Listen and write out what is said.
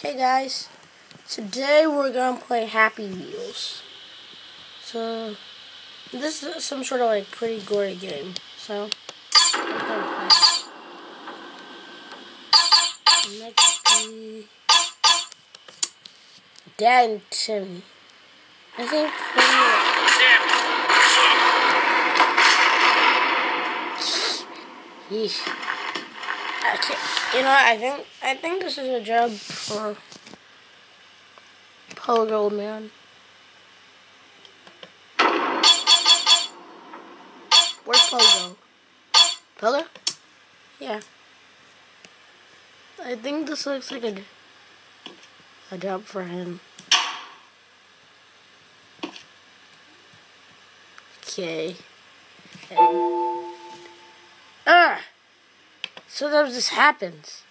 Hey guys, today we're gonna play Happy Wheels. So this is some sort of like pretty gory game. So I'm gonna play. Next be Dad and Timmy. I think Yeesh. I can't, I think this is a job for Pogo Man. Where's Pogo? Pogo? Yeah. I think this looks like a job for him. Okay. Sometimes this happens.